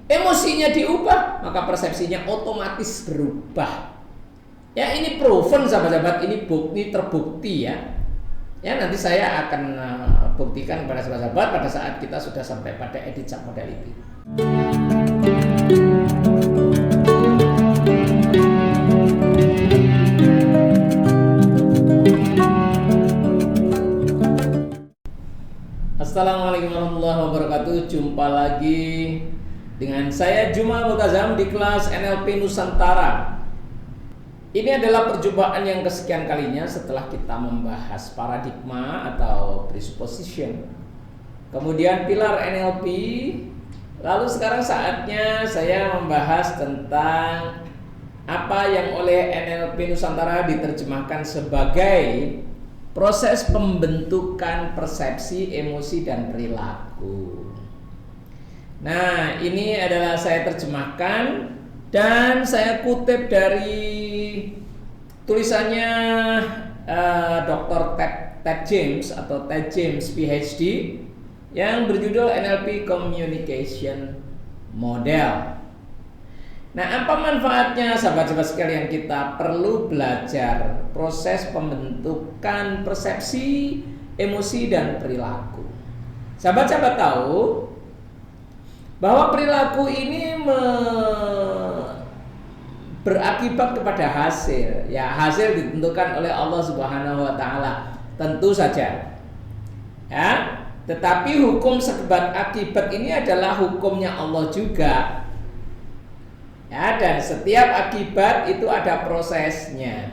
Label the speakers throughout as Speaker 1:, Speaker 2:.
Speaker 1: Emosinya diubah, maka persepsinya otomatis berubah. Ya, ini proven sahabat-sahabat, ini bukti terbukti ya. Ya, nanti saya akan buktikan kepada sahabat-sahabat pada saat kita sudah sampai pada edit submodality. Assalamualaikum warahmatullahi wabarakatuh. Jumpa lagi dengan saya Jumal Multazam di kelas NLP Nusantara. Ini adalah perjumpaan yang kesekian kalinya setelah kita membahas paradigma atau presupposition, kemudian pilar NLP. Lalu sekarang saatnya saya membahas tentang apa yang oleh NLP Nusantara diterjemahkan sebagai proses pembentukan persepsi, emosi, dan perilaku. Nah, ini adalah saya terjemahkan dan saya kutip dari tulisannya Dr. Ted James atau Ted James PhD yang berjudul NLP Communication Model. Nah, apa manfaatnya sahabat-sahabat sekalian? Kita perlu belajar proses pembentukan persepsi, emosi, dan perilaku. Sahabat-sahabat tahu bahwa perilaku ini berakibat kepada hasil. Ya, hasil ditentukan oleh Allah Subhanahu wa taala. Tentu saja. Ya, tetapi hukum sebab akibat ini adalah hukumnya Allah juga. Ya, dan setiap akibat itu ada prosesnya.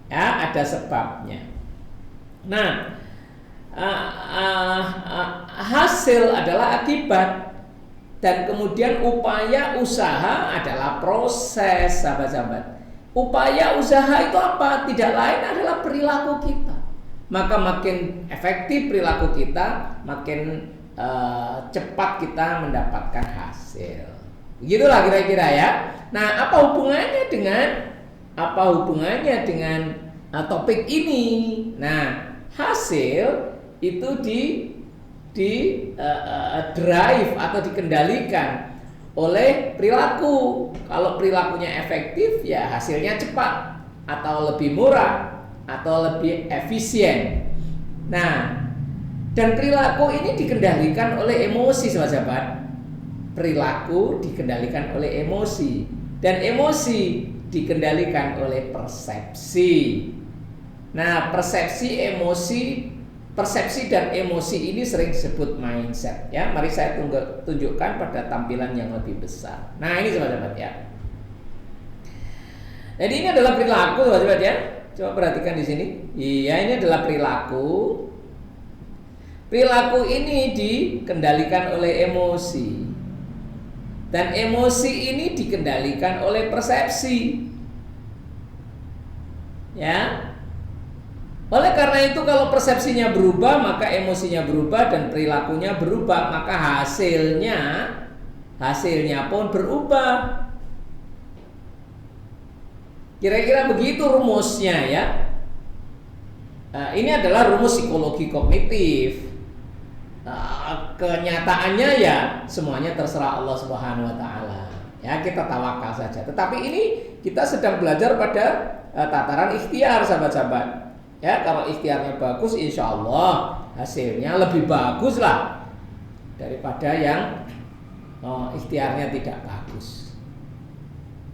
Speaker 1: Ya, ada sebabnya. Nah, hasil adalah akibat. Dan kemudian upaya usaha adalah proses, sahabat-sahabat. Upaya usaha itu apa? Tidak lain adalah perilaku kita. Maka makin efektif perilaku kita, makin cepat kita mendapatkan hasil. Begitulah kira-kira ya. Nah, apa hubungannya dengan topik ini? Nah, hasil itu drive atau dikendalikan oleh perilaku. Kalau perilakunya efektif, ya hasilnya cepat atau lebih murah atau lebih efisien. Nah, dan perilaku ini dikendalikan oleh emosi, sahabat-sahabat. Perilaku dikendalikan oleh emosi dan emosi dikendalikan oleh persepsi. Nah, persepsi dan emosi ini sering disebut mindset ya. Mari saya tunjukkan pada tampilan yang lebih besar. Nah, ini sahabat-sahabat ya. Jadi ini adalah perilaku sahabat-sahabat ya. Coba perhatikan di sini. Iya, ini adalah perilaku. Perilaku ini dikendalikan oleh emosi. Dan emosi ini dikendalikan oleh persepsi. Ya. Oleh karena itu kalau persepsinya berubah, maka emosinya berubah dan perilakunya berubah, maka hasilnya pun berubah. Kira-kira begitu rumusnya ya. Ini adalah rumus psikologi kognitif. Kenyataannya ya semuanya terserah Allah Subhanahu wa taala. Ya, kita tawakal saja. Tetapi ini kita sedang belajar pada tataran ikhtiar, sahabat-sahabat. Ya, kalau ikhtiarnya bagus, insya Allah hasilnya lebih bagus lah daripada yang ikhtiarnya tidak bagus.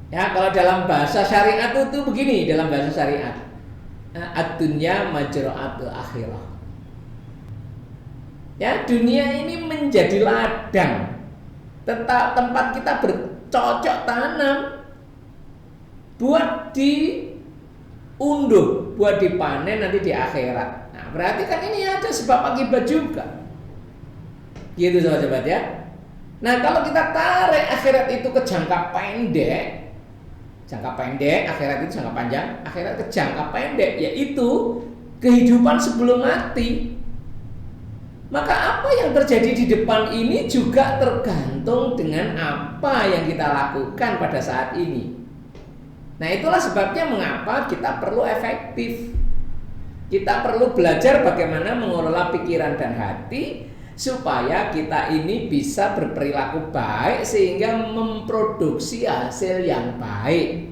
Speaker 1: Ya, kalau dalam bahasa syariat itu begini, dalam bahasa syariat, ad-dunya majra'atul akhirah. Ya, dunia ini menjadi ladang, tempat kita bercocok tanam, buat diunduh, buat dipanen nanti di akhirat. Nah, berarti kan ini ada sebab akibat juga. Gitu sahabat-sahabat ya. Nah, kalau kita tarik akhirat itu ke jangka pendek, akhirat itu jangka panjang, akhirat ke jangka pendek, yaitu kehidupan sebelum mati. Maka apa yang terjadi di depan ini juga tergantung dengan apa yang kita lakukan pada saat ini. Nah, itulah sebabnya mengapa kita perlu efektif. Kita perlu belajar bagaimana mengelola pikiran dan hati supaya kita ini bisa berperilaku baik sehingga memproduksi hasil yang baik.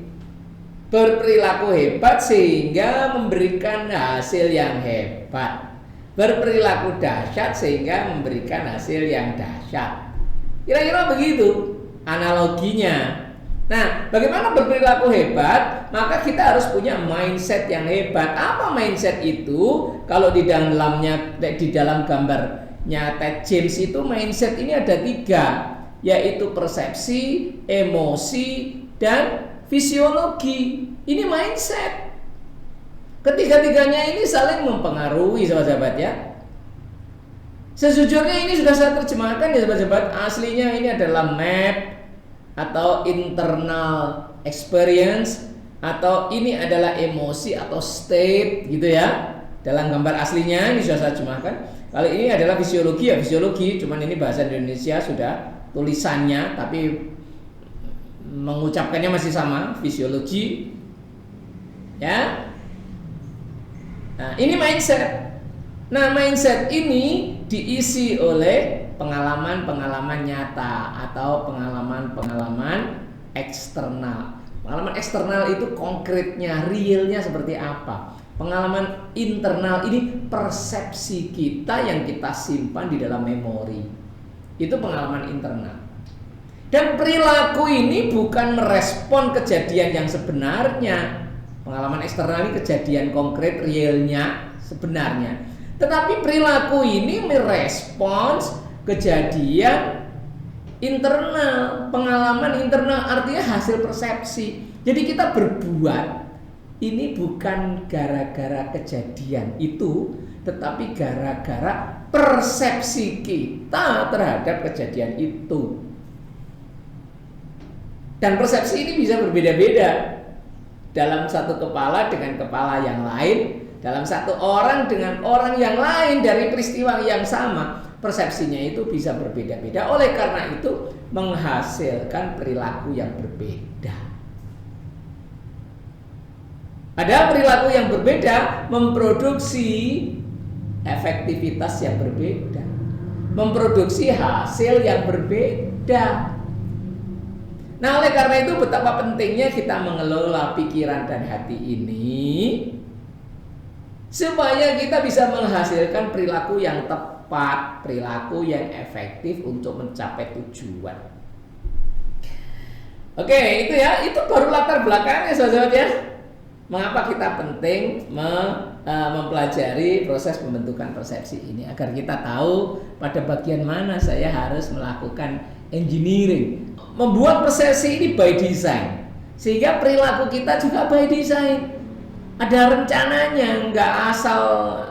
Speaker 1: Berperilaku hebat sehingga memberikan hasil yang hebat. Berperilaku dahsyat sehingga memberikan hasil yang dahsyat. Kira-kira begitu analoginya. Nah, bagaimana berperilaku hebat? Maka kita harus punya mindset yang hebat. Apa mindset itu? Kalau di dalam gambarnya Ted James itu mindset ini ada 3, yaitu persepsi, emosi, dan fisiologi. Ini mindset. Ketiga-tiganya ini saling mempengaruhi, sahabat-sahabat ya. Sejujurnya ini sudah saya terjemahkan ya sahabat-sahabat. Aslinya ini adalah map atau internal experience, atau ini adalah emosi atau state gitu ya. Dalam gambar aslinya ini sudah saya terjemahkan. Kalau ini adalah fisiologi ya fisiologi, cuman ini bahasa Indonesia sudah tulisannya tapi mengucapkannya masih sama, fisiologi ya. Nah, ini mindset. Nah, mindset ini diisi oleh pengalaman-pengalaman nyata atau pengalaman-pengalaman eksternal. Pengalaman eksternal itu konkretnya, realnya seperti apa. Pengalaman internal ini persepsi kita yang kita simpan di dalam memori. Itu pengalaman internal. Dan perilaku ini bukan merespon kejadian yang sebenarnya. Pengalaman eksternal ini kejadian konkret realnya sebenarnya. Tetapi perilaku ini merespons kejadian internal, pengalaman internal, artinya hasil persepsi. Jadi kita berbuat ini bukan gara-gara kejadian itu, tetapi gara-gara persepsi kita terhadap kejadian itu. Dan persepsi ini bisa berbeda-beda dalam satu kepala dengan kepala yang lain, dalam satu orang dengan orang yang lain dari peristiwa yang sama. Persepsinya itu bisa berbeda-beda. Oleh karena itu menghasilkan perilaku yang berbeda. Ada perilaku yang berbeda memproduksi efektivitas yang berbeda, memproduksi hasil yang berbeda. Nah, oleh karena itu betapa pentingnya kita mengelola pikiran dan hati ini supaya kita bisa menghasilkan perilaku yang tepat, perilaku yang efektif untuk mencapai tujuan. Oke, itu ya, itu baru latar belakangnya sahabat ya. Mengapa kita penting mempelajari proses pembentukan persepsi ini, agar kita tahu pada bagian mana saya harus melakukan engineering, membuat persepsi ini by design, sehingga perilaku kita juga by design. Ada rencananya, enggak asal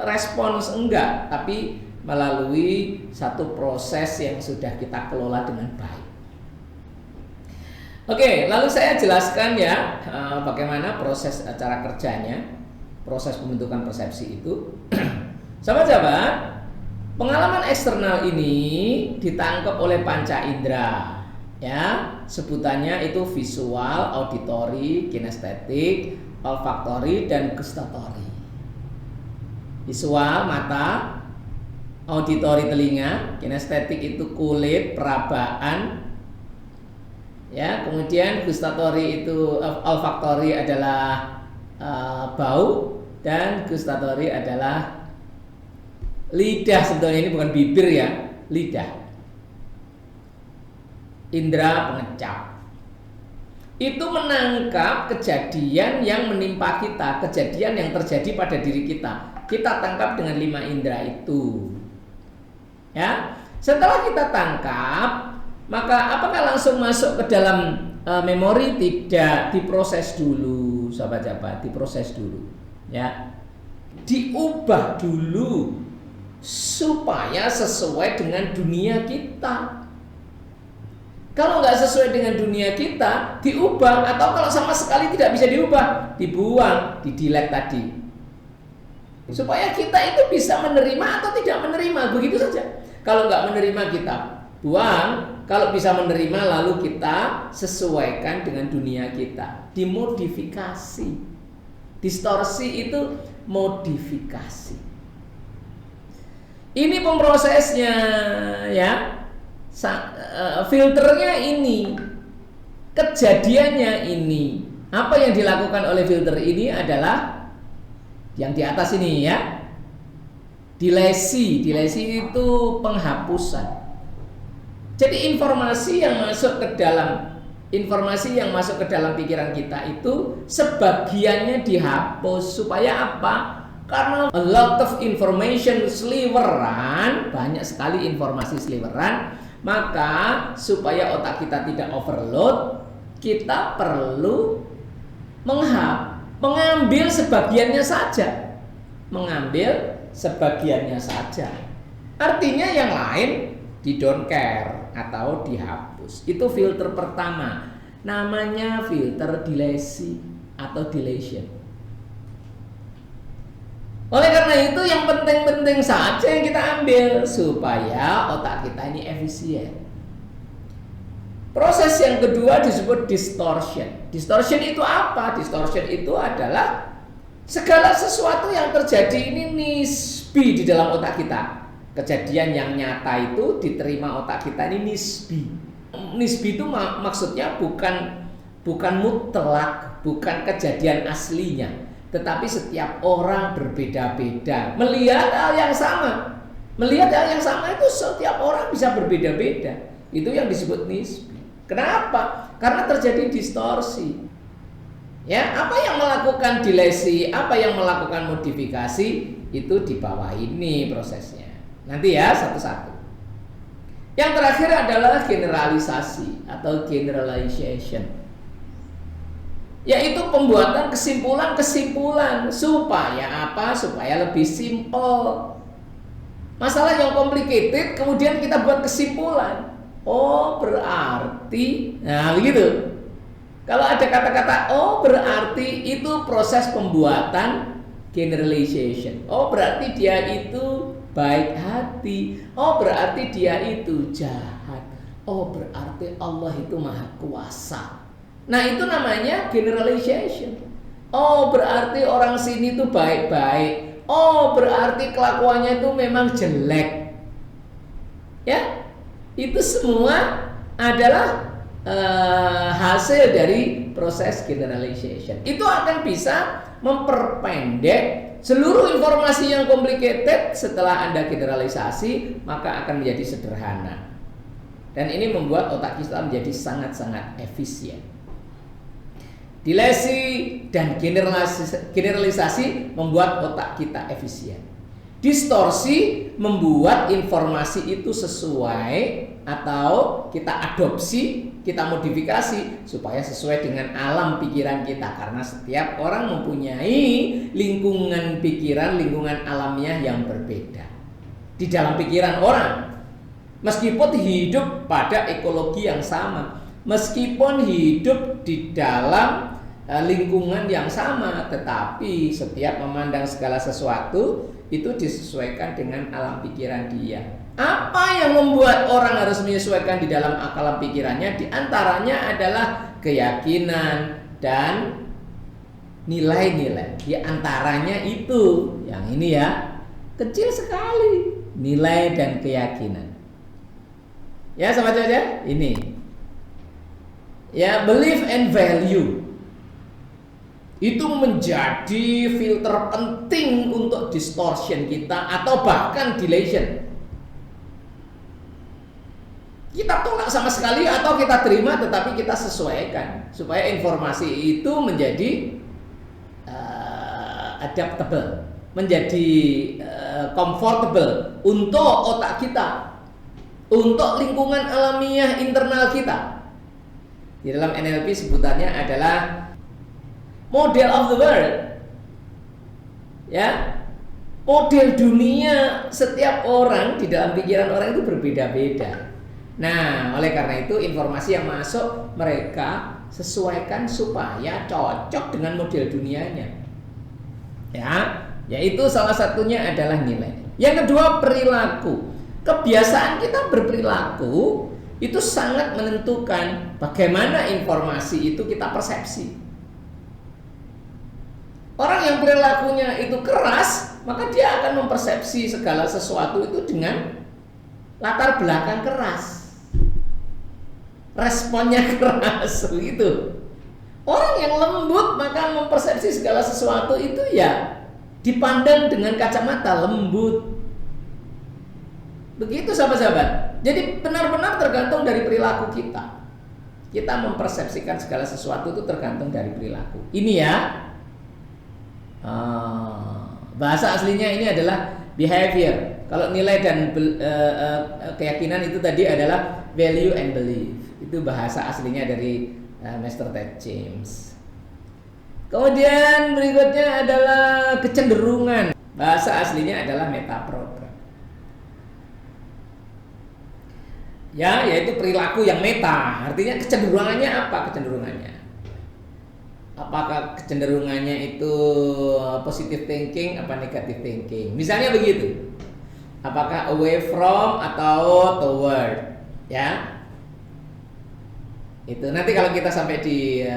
Speaker 1: respons enggak, tapi melalui satu proses yang sudah kita kelola dengan baik. Oke, lalu saya jelaskan ya bagaimana proses cara kerjanya, proses pembentukan persepsi itu. Sahabat-sahabat, pengalaman eksternal ini ditangkap oleh panca indera, ya, sebutannya itu visual, auditory, kinestetik, olfaktori, dan gustatori. Visual mata, auditory telinga, kinestetik itu kulit, perabaan, ya, kemudian gustatori itu olfaktori adalah bau, dan gustatori adalah lidah. Sebetulnya ini bukan bibir ya, lidah. Indra pengecap itu menangkap kejadian yang menimpa kita, kejadian yang terjadi pada diri kita. Kita tangkap dengan 5 indera itu. Ya, setelah kita tangkap, maka apakah langsung masuk ke dalam memori? Tidak, diproses dulu, sahabat-sahabat, diproses dulu, ya, diubah dulu supaya sesuai dengan dunia kita. Kalau nggak sesuai dengan dunia kita, diubah, atau kalau sama sekali tidak bisa diubah, dibuang, di-delete tadi, supaya kita itu bisa menerima atau tidak menerima, begitu saja. Kalau nggak menerima, kita buang. Kalau bisa menerima, lalu kita sesuaikan dengan dunia kita, dimodifikasi. Distorsi itu modifikasi. Ini pemrosesnya, ya. Filternya ini, kejadiannya ini. Apa yang dilakukan oleh filter ini adalah yang di atas ini, ya. Dilesi itu penghapusan. Jadi informasi yang masuk ke dalam pikiran kita itu sebagiannya dihapus. Supaya apa? Karena a lot of information sliveran, banyak sekali informasi sliveran, maka supaya otak kita tidak overload, kita perlu mengambil sebagiannya saja. Artinya yang lain di don't care atau dihapus. Itu filter pertama. Namanya filter dilesi atau deletion. Oleh karena itu yang penting-penting saja yang kita ambil supaya otak kita ini efisien. Proses yang kedua disebut distortion. Distortion itu apa? Distortion itu adalah segala sesuatu yang terjadi ini nisbi di dalam otak kita. Kejadian yang nyata itu diterima otak kita ini nisbi. Nisbi itu maksudnya bukan mutlak, bukan kejadian aslinya, tetapi setiap orang berbeda-beda melihat hal yang sama. Melihat hal yang sama itu setiap orang bisa berbeda-beda. Itu yang disebut nisbi. Kenapa? Karena terjadi distorsi. Ya, apa yang melakukan dilesi, apa yang melakukan modifikasi itu di bawah ini prosesnya. Nanti ya satu-satu. Yang terakhir adalah generalisasi atau generalization. Yaitu pembuatan kesimpulan-kesimpulan supaya apa? Supaya lebih simple. Masalah yang complicated kemudian kita buat kesimpulan. Oh, berarti, nah begitu. Kalau ada kata-kata oh berarti, itu proses pembuatan generalization. Oh berarti dia itu baik hati. Oh berarti dia itu jahat. Oh berarti Allah itu maha kuasa. Nah itu namanya generalization. Oh berarti orang sini itu baik-baik. Oh berarti kelakuannya itu memang jelek. Ya, itu semua adalah hasil dari proses generalization. Itu akan bisa memperpendek seluruh informasi yang complicated. Setelah Anda generalisasi, maka akan menjadi sederhana. Dan ini membuat otak kita menjadi sangat-sangat efisien. Dilesi dan generalisasi membuat otak kita efisien. Distorsi membuat informasi itu sesuai atau kita adopsi, kita modifikasi supaya sesuai dengan alam pikiran kita. Karena setiap orang mempunyai lingkungan pikiran, lingkungan alamiah yang berbeda di dalam pikiran orang. Meskipun hidup pada ekologi yang sama, meskipun hidup di dalam lingkungan yang sama, tetapi setiap memandang segala sesuatu itu disesuaikan dengan alam pikiran dia. Apa yang membuat orang harus menyesuaikan di dalam alam pikirannya? Di antaranya adalah keyakinan dan nilai-nilai. Di antaranya itu, yang ini ya, kecil sekali, nilai dan keyakinan. Ya, sama saja ini. Ya, belief and value. Itu menjadi filter penting untuk distortion kita atau bahkan deletion. Kita tolak sama sekali atau kita terima tetapi kita sesuaikan supaya informasi itu menjadi adaptable, menjadi comfortable untuk otak kita, untuk lingkungan alamiah internal kita. Di dalam NLP sebutannya adalah model of the world. Ya, model dunia setiap orang di dalam pikiran orang itu berbeda-beda. Nah, oleh karena itu informasi yang masuk mereka sesuaikan supaya cocok dengan model dunianya. Ya, yaitu salah satunya adalah nilai. Yang kedua, perilaku. Kebiasaan kita berperilaku itu sangat menentukan bagaimana informasi itu kita persepsi. Orang yang perilakunya itu keras, maka dia akan mempersepsi segala sesuatu itu dengan latar belakang keras. Responnya keras begitu. Orang yang lembut maka mempersepsi segala sesuatu itu ya dipandang dengan kacamata lembut. Begitu sahabat-sahabat. Jadi benar-benar tergantung dari perilaku kita. Kita mempersepsikan segala sesuatu itu tergantung dari perilaku. Ini ya. Bahasa aslinya ini adalah behavior. Kalau nilai dan keyakinan itu tadi adalah value and belief. Itu bahasa aslinya dari Master Ted James. Kemudian berikutnya adalah kecenderungan. Bahasa aslinya adalah metaprogram. Ya, yaitu perilaku yang meta. Artinya kecenderungannya apa kecenderungannya? Apakah kecenderungannya itu positive thinking apa negative thinking? Misalnya begitu. Apakah away from atau toward? Ya. Itu nanti kalau kita sampai di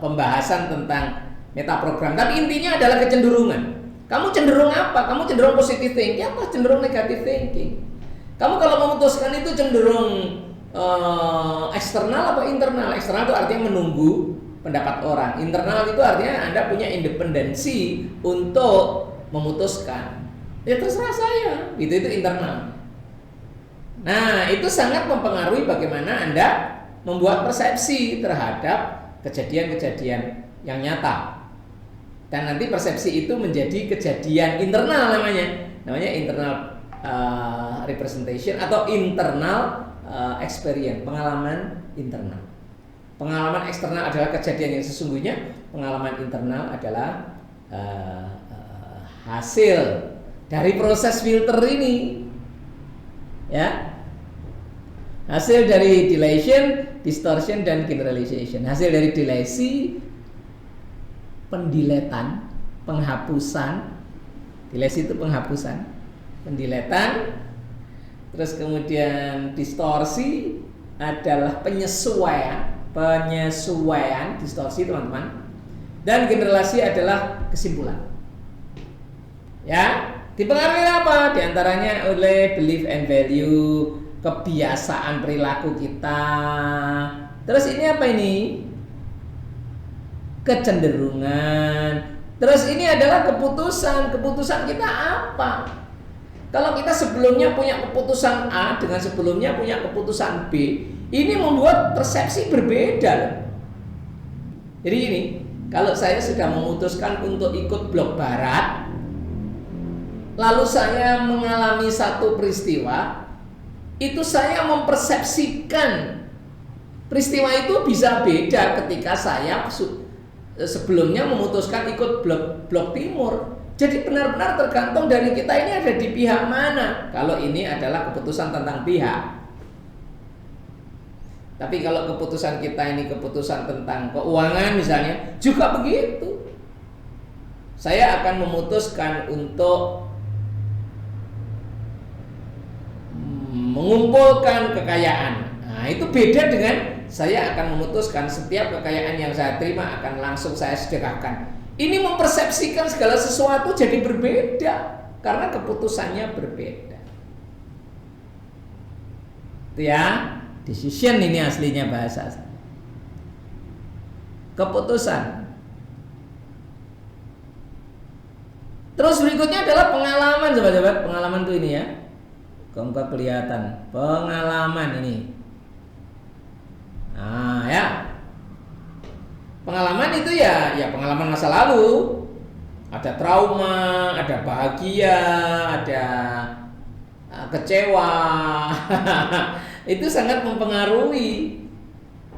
Speaker 1: pembahasan tentang metaprogram. Tapi intinya adalah kecenderungan. Kamu cenderung apa? Kamu cenderung positive thinking apa cenderung negative thinking? Kamu kalau memutuskan itu cenderung eksternal atau internal? Eksternal itu artinya menunggu pendapat orang. Internal itu artinya Anda punya independensi untuk memutuskan. Ya terserah saya. Itu internal. Nah, itu sangat mempengaruhi bagaimana Anda membuat persepsi terhadap kejadian-kejadian yang nyata. Dan nanti persepsi itu menjadi kejadian internal namanya internal representation atau internal experience, pengalaman internal. Pengalaman eksternal adalah kejadian yang sesungguhnya, pengalaman internal adalah hasil dari proses filter ini. Ya, hasil dari dilation, distortion, dan generalization. Hasil dari dilesi, pendiletan, penghapusan. Dilesi itu penghapusan, pendiletan. Terus kemudian distorsi adalah penyesuaian, distorsi teman-teman. Dan generalisasi adalah kesimpulan. Ya. Dipengaruhi apa? Di antaranya oleh belief and value, kebiasaan perilaku kita. Terus ini apa ini? Kecenderungan. Terus ini adalah keputusan. Keputusan kita apa? Kalau kita sebelumnya punya keputusan A dengan sebelumnya punya keputusan B, ini membuat persepsi berbeda. Jadi ini, kalau saya sudah memutuskan untuk ikut blok barat, lalu saya mengalami satu peristiwa, itu saya mempersepsikan peristiwa itu bisa beda ketika saya sebelumnya memutuskan ikut blok timur. Jadi benar-benar tergantung dari kita ini ada di pihak mana. Kalau ini adalah keputusan tentang pihak. Tapi kalau keputusan kita ini keputusan tentang keuangan misalnya, juga begitu. Saya akan memutuskan untuk mengumpulkan kekayaan. Nah, itu beda dengan saya akan memutuskan setiap kekayaan yang saya terima akan langsung saya sedekahkan. Ini mempersepsikan segala sesuatu jadi berbeda karena keputusannya berbeda. Itu ya, decision ini aslinya bahasa. Keputusan. Terus berikutnya adalah pengalaman, sobat-sobat. Pengalaman tuh ini ya. Kok kelihatan pengalaman ini. Nah ya, pengalaman itu ya pengalaman masa lalu. Ada trauma, ada bahagia, ada kecewa. Itu sangat mempengaruhi.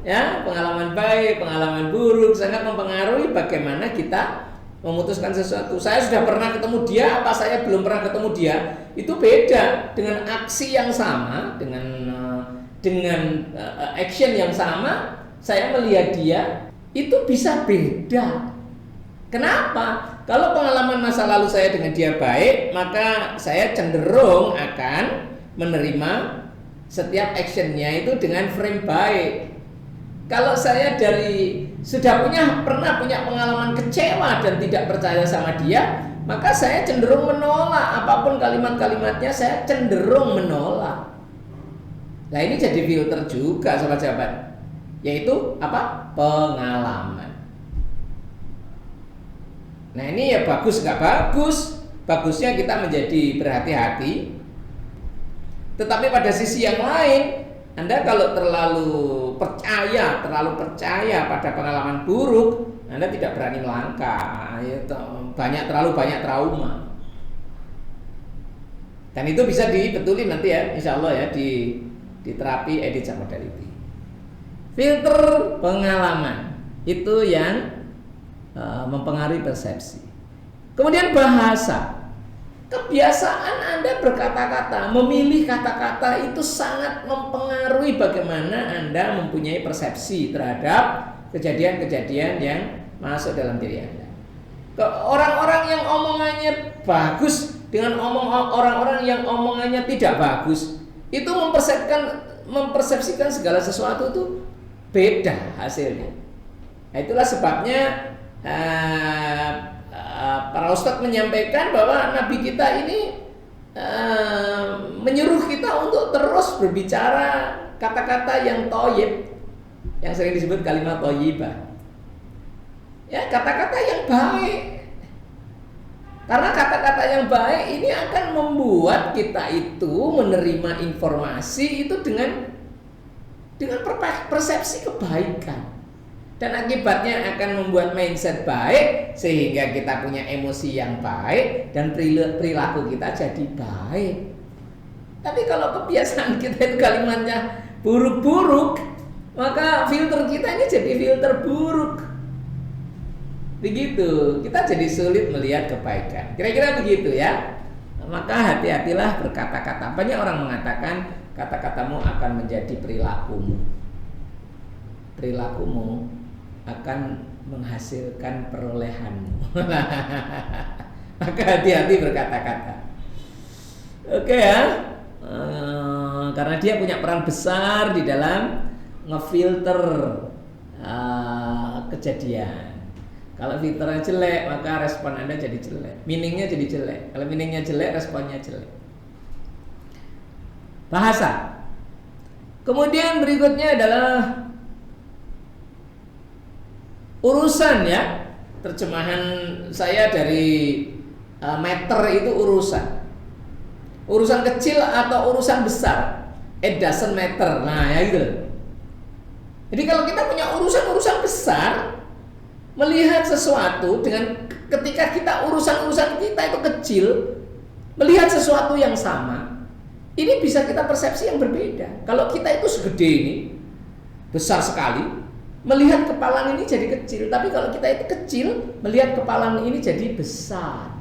Speaker 1: Ya, pengalaman baik, pengalaman buruk sangat mempengaruhi bagaimana kita memutuskan sesuatu. Saya sudah pernah ketemu dia, apa saya belum pernah ketemu dia, itu beda. Dengan aksi yang sama, dengan action yang sama, saya melihat dia itu bisa beda. Kenapa? Kalau pengalaman masa lalu saya dengan dia baik, maka saya cenderung akan menerima setiap actionnya itu dengan frame baik. Kalau saya sudah pernah punya pengalaman kecewa dan tidak percaya sama dia, maka saya cenderung menolak. Apapun kalimat-kalimatnya saya cenderung menolak. Nah ini jadi filter juga sahabat-sahabat, yaitu apa? Pengalaman. Nah ini ya bagus nggak bagus. Bagusnya kita menjadi berhati-hati. Tetapi pada sisi yang lain, Anda kalau terlalu percaya pada pengalaman buruk, Anda tidak berani melangkah. Terlalu banyak trauma. Dan itu bisa dibetulin nanti ya, insya Allah ya, di terapi Editha Modality. Filter pengalaman itu yang mempengaruhi persepsi. Kemudian bahasa. Kebiasaan Anda berkata-kata, memilih kata-kata itu sangat mempengaruhi bagaimana Anda mempunyai persepsi terhadap kejadian-kejadian yang masuk dalam diri Anda. Orang-orang yang omongannya bagus dengan orang-orang yang omongannya tidak bagus, itu mempersepsikan segala sesuatu itu beda hasilnya. Nah, itulah sebabnya para ustadz menyampaikan bahwa Nabi kita ini menyuruh kita untuk terus berbicara kata-kata yang thayyib, yang sering disebut kalimat thayyibah. Ya, kata-kata yang baik. Karena kata-kata yang baik ini akan membuat kita itu menerima informasi itu dengan persepsi kebaikan. Dan akibatnya akan membuat mindset baik, sehingga kita punya emosi yang baik dan perilaku kita jadi baik. Tapi kalau kebiasaan kita itu kalimatnya buruk-buruk, maka filter kita ini jadi filter buruk. Begitu, kita jadi sulit melihat kebaikan. Kira-kira begitu ya. Maka hati-hatilah berkata-kata. Banyak orang mengatakan kata-katamu akan menjadi perilakumu. Perilakumu akan menghasilkan perolehanmu. Maka hati-hati berkata-kata. Oke ya. Karena dia punya peran besar di dalam ngefilter kejadian. Kalau filternya jelek, maka respon Anda jadi jelek. Meaningnya jadi jelek. Kalau meaningnya jelek, responnya jelek. Bahasa. Kemudian berikutnya adalah urusan ya. Terjemahan saya dari meter itu urusan. Urusan kecil atau urusan besar, it doesn't matter. Nah ya gitu. Jadi kalau kita punya urusan-urusan besar, melihat sesuatu dengan ketika kita urusan-urusan kita itu kecil, melihat sesuatu yang sama, ini bisa kita persepsi yang berbeda. Kalau kita itu segede ini, besar sekali, melihat kepalang ini jadi kecil. Tapi kalau kita itu kecil, melihat kepalang ini jadi besar.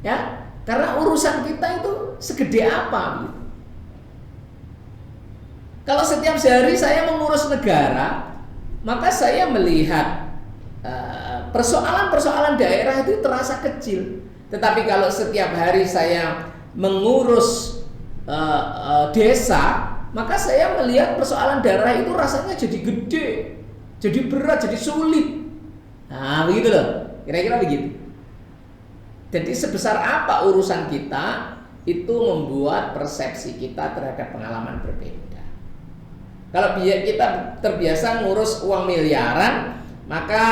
Speaker 1: Ya, karena urusan kita itu segede apa gitu. Kalau setiap hari saya mengurus negara, maka saya melihat persoalan-persoalan daerah itu terasa kecil. Tetapi kalau setiap hari saya mengurus desa, maka saya melihat persoalan daerah itu rasanya jadi gede, jadi berat, jadi sulit. Nah begitu loh, kira-kira begitu. Jadi sebesar apa urusan kita, itu membuat persepsi kita terhadap pengalaman berbeda. Kalau kita terbiasa ngurus uang miliaran, maka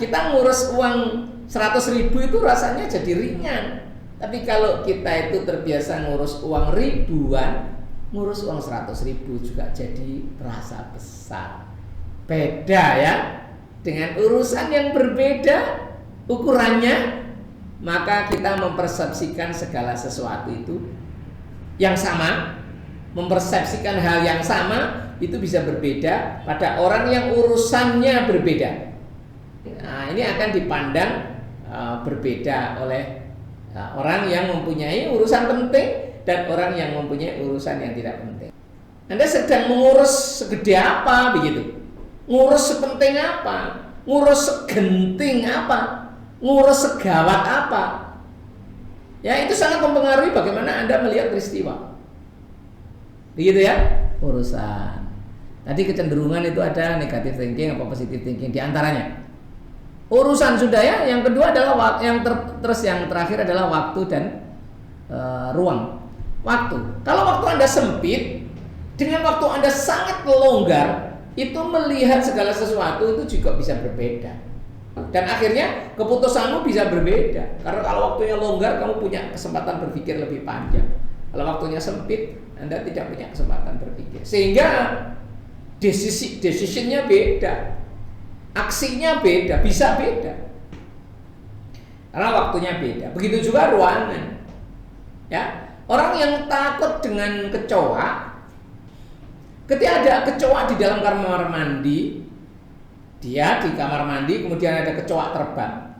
Speaker 1: kita ngurus uang 100.000 itu rasanya jadi ringan. Tapi kalau kita itu terbiasa ngurus uang ribuan, ngurus uang 100.000 juga jadi terasa besar. Beda ya. Dengan urusan yang berbeda ukurannya, maka kita mempersepsikan segala sesuatu itu yang sama, mempersepsikan hal yang sama itu bisa berbeda pada orang yang urusannya berbeda. Nah, ini akan dipandang berbeda oleh orang yang mempunyai urusan penting dan orang yang mempunyai urusan yang tidak penting. Anda sedang mengurus segede apa begitu? Ngurus sepenting apa? Ngurus segenting apa? Ngurus segawat apa? Ya, itu sangat mempengaruhi bagaimana Anda melihat peristiwa. Begitu ya? Urusan. Tadi kecenderungan itu ada negative thinking apa positive thinking di antaranya. Urusan sudah ya. Yang kedua adalah yang terakhir adalah waktu dan ruang. Waktu. Kalau waktu Anda sempit, dengan waktu Anda sangat longgar, itu melihat segala sesuatu itu juga bisa berbeda. Dan akhirnya keputusanmu bisa berbeda. Karena kalau waktunya longgar, kamu punya kesempatan berpikir lebih panjang. Kalau waktunya sempit, Anda tidak punya kesempatan berpikir. Sehingga decisionnya beda. Aksinya beda, bisa beda. Karena waktunya beda. Begitu juga ruangan. Ya, orang yang takut dengan kecoa, ketika ada kecoa di dalam kamar mandi, dia di kamar mandi kemudian ada kecoa terbang.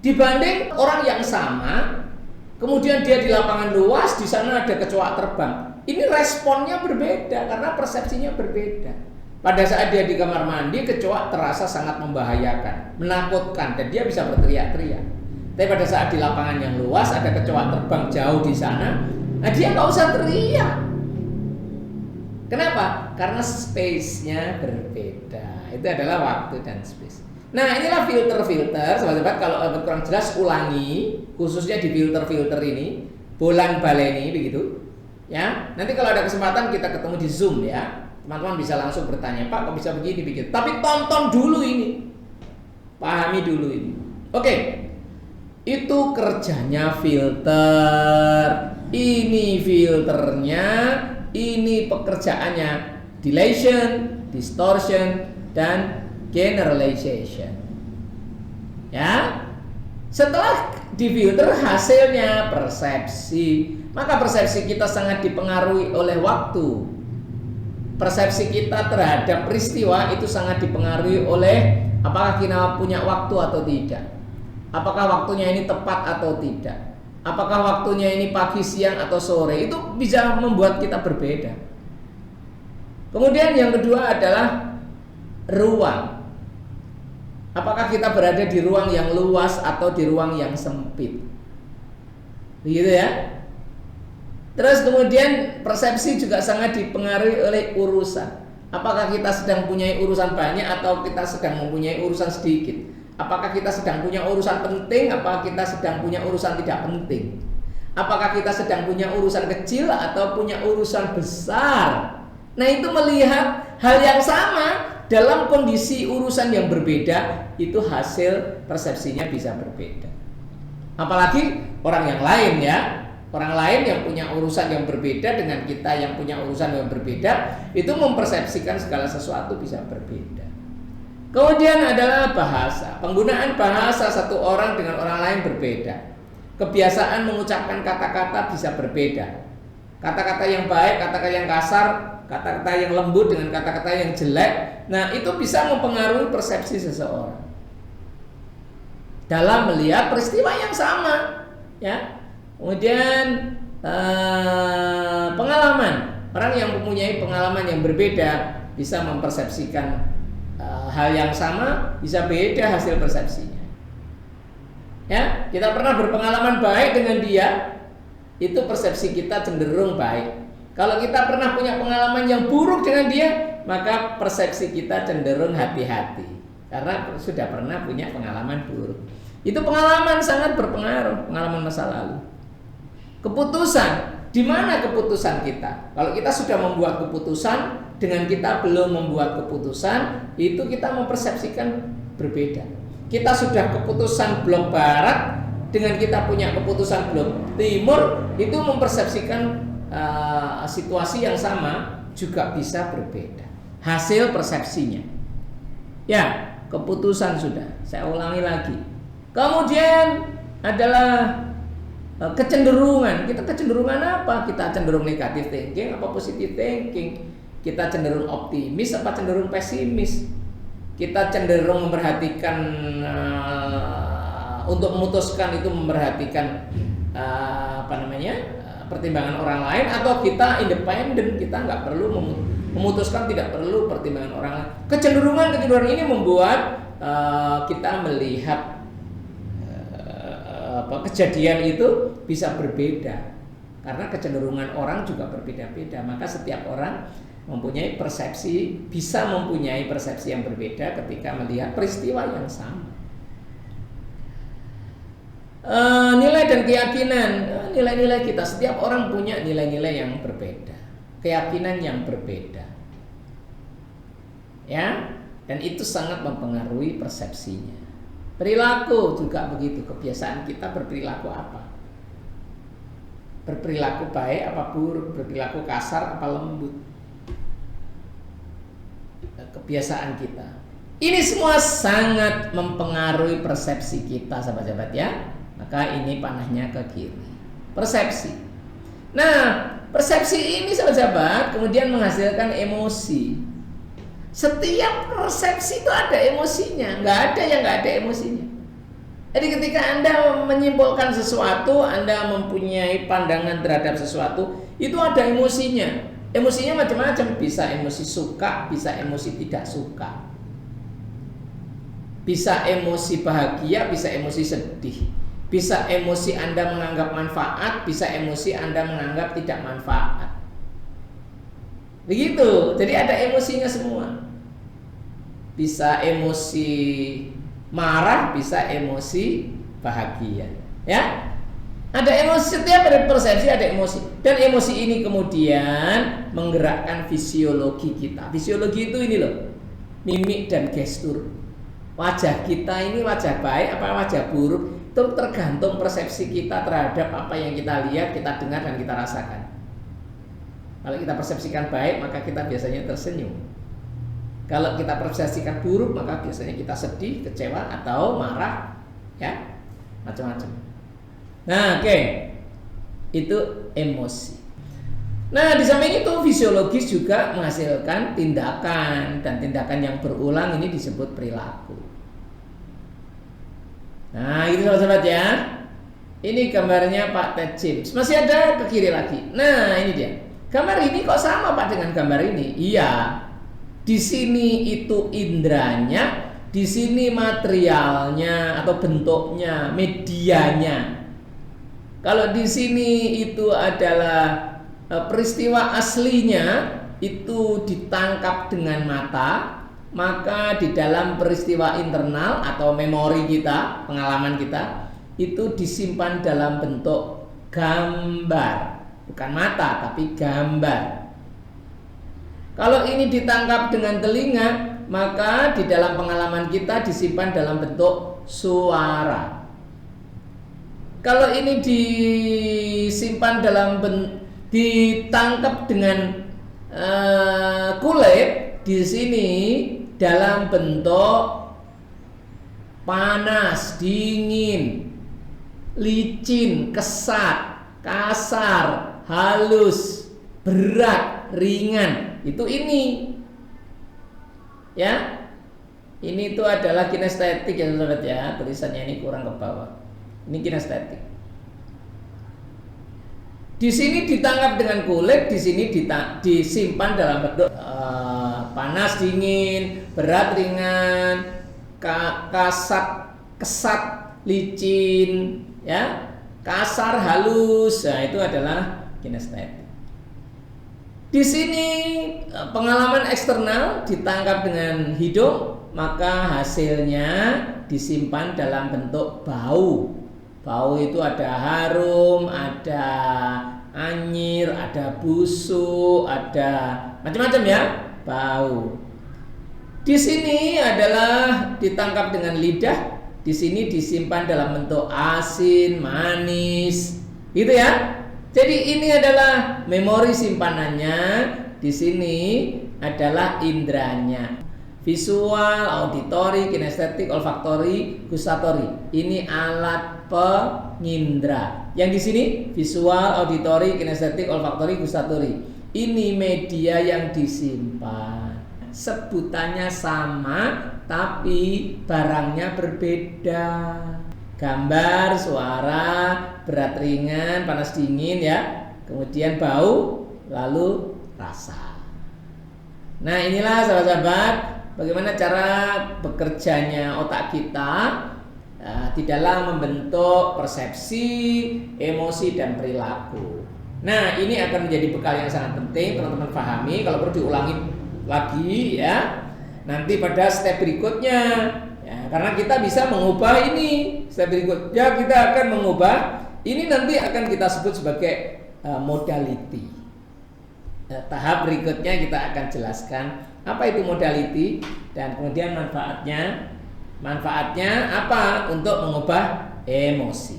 Speaker 1: Dibanding orang yang sama, kemudian dia di lapangan luas, di sana ada kecoa terbang. Ini responnya berbeda karena persepsinya berbeda. Pada saat dia di kamar mandi, kecoa terasa sangat membahayakan, menakutkan, dan dia bisa berteriak-teriak. Tapi pada saat di lapangan yang luas, ada kecoa terbang jauh di sana, nah dia nggak usah teriak. Kenapa? Karena space-nya berbeda. Itu adalah waktu dan space. Nah, inilah filter-filter, sobat-sobat. Kalau kurang jelas, ulangi, khususnya di filter-filter ini, bolan baleni begitu. Ya, nanti kalau ada kesempatan kita ketemu di Zoom ya. Teman-teman bisa langsung bertanya, Pak, kok bisa begini begitu. Tapi tonton dulu ini, pahami dulu ini. Oke, itu kerjanya filter. Ini filternya, ini pekerjaannya dilation, distortion, dan generalization. Ya, setelah difilter hasilnya persepsi. Maka persepsi kita sangat dipengaruhi oleh waktu. Persepsi kita terhadap peristiwa itu sangat dipengaruhi oleh apakah kita punya waktu atau tidak. Apakah waktunya ini tepat atau tidak. Apakah waktunya ini pagi, siang, atau sore. Itu bisa membuat kita berbeda. Kemudian yang kedua adalah ruang. Apakah kita berada di ruang yang luas atau di ruang yang sempit. Begitu ya. Terus kemudian persepsi juga sangat dipengaruhi oleh urusan. Apakah kita sedang mempunyai urusan banyak atau kita sedang mempunyai urusan sedikit? Apakah kita sedang punya urusan penting? Apakah kita sedang punya urusan tidak penting? Apakah kita sedang punya urusan kecil atau punya urusan besar? Nah, itu melihat hal yang sama dalam kondisi urusan yang berbeda, itu hasil persepsinya bisa berbeda. Apalagi orang yang lain ya. Orang lain yang punya urusan yang berbeda dengan kita yang punya urusan yang berbeda, itu mempersepsikan segala sesuatu bisa berbeda. Kemudian adalah bahasa. Penggunaan bahasa satu orang dengan orang lain berbeda. Kebiasaan mengucapkan kata-kata bisa berbeda. Kata-kata yang baik, kata-kata yang kasar, kata-kata yang lembut dengan kata-kata yang jelek. Nah, itu bisa mempengaruhi persepsi seseorang dalam melihat peristiwa yang sama, ya. Kemudian pengalaman. Orang yang mempunyai pengalaman yang berbeda bisa mempersepsikan hal yang sama, bisa beda hasil persepsinya. Ya, kita pernah berpengalaman baik dengan dia, itu persepsi kita cenderung baik. Kalau kita pernah punya pengalaman yang buruk dengan dia, maka persepsi kita cenderung hati-hati karena sudah pernah punya pengalaman buruk. Itu pengalaman sangat berpengaruh, pengalaman masa lalu. Keputusan, di mana keputusan kita? Kalau kita sudah membuat keputusan dengan kita belum membuat keputusan, itu kita mempersepsikan berbeda. Kita sudah keputusan blok barat dengan kita punya keputusan blok timur, itu mempersepsikan situasi yang sama juga bisa berbeda. Hasil persepsinya. Ya, keputusan sudah. Saya ulangi lagi. Kemudian adalah kecenderungan. Kita kecenderungan apa? Kita cenderung negatif thinking apa positif thinking? Kita cenderung optimis apa cenderung pesimis? Kita cenderung memperhatikan untuk memutuskan itu memperhatikan pertimbangan orang lain, atau kita independen, kita nggak perlu memutuskan, tidak perlu pertimbangan orang lain. Kecenderungan ini membuat kita melihat kejadian itu bisa berbeda karena kecenderungan orang juga berbeda-beda. Maka setiap orang mempunyai persepsi, bisa mempunyai persepsi yang berbeda ketika melihat peristiwa yang sama. Nilai dan keyakinan, nilai-nilai kita, setiap orang punya nilai-nilai yang berbeda, keyakinan yang berbeda, ya, dan itu sangat mempengaruhi persepsinya. Perilaku juga begitu, kebiasaan kita berperilaku apa? Berperilaku baik apa buruk, berperilaku kasar apa lembut, kebiasaan kita. Ini semua sangat mempengaruhi persepsi kita, sahabat-sahabat ya. Maka ini panahnya ke kiri. Persepsi. Nah, persepsi ini sahabat-sahabat kemudian menghasilkan emosi. Setiap persepsi itu ada emosinya, nggak ada yang nggak ada emosinya. Jadi ketika Anda menyimpulkan sesuatu, Anda mempunyai pandangan terhadap sesuatu, itu ada emosinya. Emosinya macam-macam, bisa emosi suka, bisa emosi tidak suka, bisa emosi bahagia, bisa emosi sedih, bisa emosi Anda menganggap manfaat, bisa emosi Anda menganggap tidak manfaat. Begitu, jadi ada emosinya semua. Bisa emosi marah, bisa emosi bahagia, ya. Ada emosi, setiap persepsi ada emosi, dan emosi ini kemudian menggerakkan fisiologi kita. Fisiologi itu ini loh, mimik dan gestur. Wajah kita ini wajah baik apa wajah buruk, itu tergantung persepsi kita terhadap apa yang kita lihat, kita dengar, dan kita rasakan. Kalau kita persepsikan baik, maka kita biasanya tersenyum. Kalau kita persepsikan buruk, maka biasanya kita sedih, kecewa, atau marah, ya, macam-macam. Nah, oke. Itu emosi. Nah, di samping itu fisiologis juga menghasilkan tindakan, dan tindakan yang berulang ini disebut perilaku. Nah, itu sahabat-sahabat ya. Ini gambarnya Pak Ted James. Masih ada ke kiri lagi. Nah, ini dia. Gambar ini kok sama Pak dengan gambar ini? Iya. Di sini itu indranya, di sini materialnya atau bentuknya, medianya. Kalau di sini itu adalah peristiwa aslinya, itu ditangkap dengan mata, maka di dalam peristiwa internal atau memori kita, pengalaman kita, itu disimpan dalam bentuk gambar, bukan mata tapi gambar. Kalau ini ditangkap dengan telinga, maka di dalam pengalaman kita disimpan dalam bentuk suara. Kalau ini disimpan dalam ditangkap dengan kulit, di sini dalam bentuk panas, dingin, licin, kesat, kasar, halus, berat, ringan. Itu ini, ya, ini itu adalah kinestetik ya sahabat ya. Tulisannya ini kurang ke bawah. Ini kinestetik. Di sini ditangkap dengan kulit, di sini disimpan dalam bentuk panas, dingin, berat, ringan, kasat, kesat, licin, ya, kasar, halus. Nah, itu adalah kinestetik. Di sini pengalaman eksternal ditangkap dengan hidung, maka hasilnya disimpan dalam bentuk bau. Bau itu ada harum, ada anyir, ada busuk, ada macam-macam ya, bau. Di sini adalah ditangkap dengan lidah, di sini disimpan dalam bentuk asin, manis, gitu ya. Jadi ini adalah memori simpanannya, di sini adalah indranya. Visual, auditori, kinestetik, olfaktori, gustatori. Ini alat pengindra. Yang di sini visual, auditori, kinestetik, olfaktori, gustatori. Ini media yang disimpan. Sebutannya sama, tapi barangnya berbeda. Gambar, suara, berat ringan, panas dingin ya. Kemudian bau, lalu rasa. Nah, inilah sahabat-sahabat bagaimana cara bekerjanya otak kita di dalam membentuk persepsi, emosi, dan perilaku. Nah, ini akan menjadi bekal yang sangat penting teman-teman pahami. Kalau perlu diulangi lagi ya. Nanti pada step berikutnya, ya, karena kita bisa mengubah ini. Step berikutnya kita akan mengubah ini, nanti akan kita sebut sebagai modality. Tahap berikutnya kita akan jelaskan apa itu modality dan kemudian manfaatnya. Manfaatnya apa untuk mengubah emosi?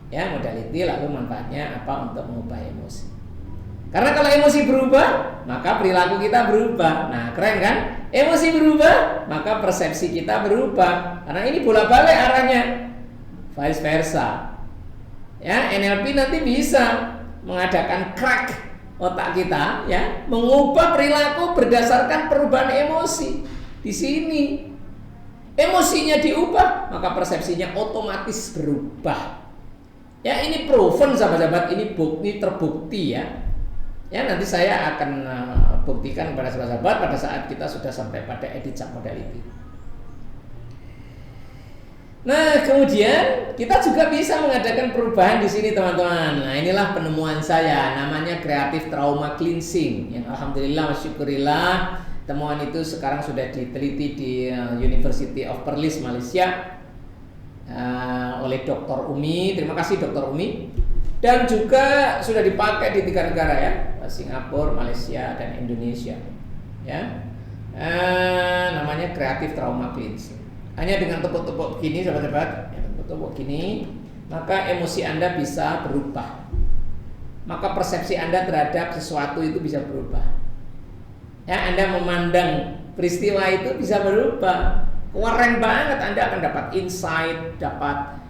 Speaker 1: Ya, modality lalu manfaatnya apa untuk mengubah emosi. Karena kalau emosi berubah, maka perilaku kita berubah. Nah, keren kan? Emosi berubah, maka persepsi kita berubah. Karena ini bola-balik arahnya. Vice versa. Ya, NLP nanti bisa mengadakan crack otak kita, ya, mengubah perilaku berdasarkan perubahan emosi. Di sini emosinya diubah, maka persepsinya otomatis berubah. Ya, ini proven sahabat-sahabat, ini bukti terbukti ya. Ya, nanti saya akan buktikan kepada sahabat-sahabat pada saat kita sudah sampai pada edit sub modality. Nah, kemudian kita juga bisa mengadakan perubahan di sini, teman-teman. Nah, inilah penemuan saya, namanya creative trauma cleansing. Yang alhamdulillah, syukurillah, temuan itu sekarang sudah diteliti di University of Perlis, Malaysia, oleh Dr. Umi. Terima kasih Dr. Umi. Dan juga sudah dipakai di 3 negara ya, Singapura, Malaysia, dan Indonesia. Ya, namanya creative trauma cleansing. Hanya dengan tepuk-tepuk gini, sahabat-sahabat, ya, tepuk-tepuk gini, maka emosi Anda bisa berubah. Maka persepsi Anda terhadap sesuatu itu bisa berubah. Ya, Anda memandang peristiwa itu bisa berubah. Keren banget, Anda akan dapat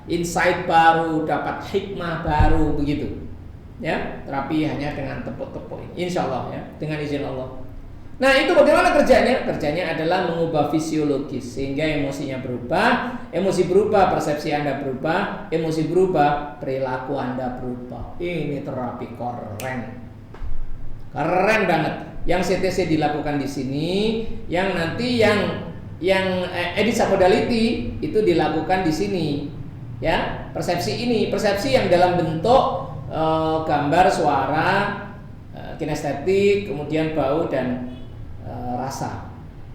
Speaker 1: insight baru, dapat hikmah baru, begitu. Ya, terapi hanya dengan tepuk-tepuk. Insya Allah ya, dengan izin Allah. Nah, itu bagaimana kerjanya? Kerjanya adalah mengubah fisiologis sehingga emosinya berubah, emosi berubah, persepsi Anda berubah, emosi berubah, perilaku Anda berubah. Ini terapi keren. Keren banget. Yang CTC dilakukan di sini, yang nanti yang edit sub modality itu dilakukan di sini. Ya, persepsi ini, persepsi yang dalam bentuk gambar, suara, kinestetik, kemudian bau dan rasa,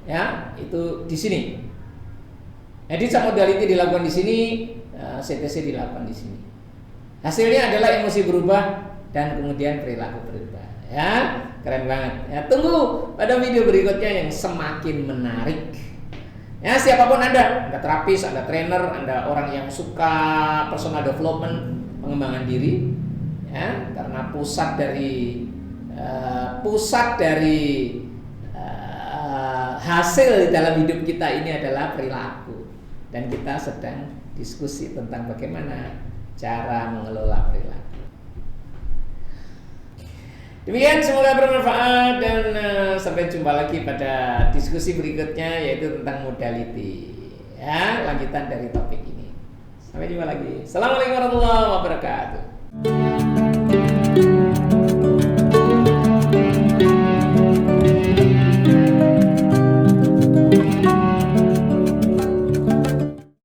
Speaker 1: ya, itu di sini. Edit sub modality dilakukan di sini, CTC dilakukan di sini. Hasilnya adalah emosi berubah dan kemudian perilaku berubah. Ya, keren banget. Ya, tunggu pada video berikutnya yang semakin menarik. Ya, siapapun Anda terapis, Anda trainer, Anda orang yang suka personal development, pengembangan diri, ya, karena pusat dari hasil dalam hidup kita ini adalah perilaku, dan kita sedang diskusi tentang bagaimana cara mengelola perilaku. Demikian, semoga bermanfaat dan sampai jumpa lagi pada diskusi berikutnya, yaitu tentang modality, ya, lanjutan dari topik ini. Sampai jumpa lagi. Assalamualaikum warahmatullahi wabarakatuh.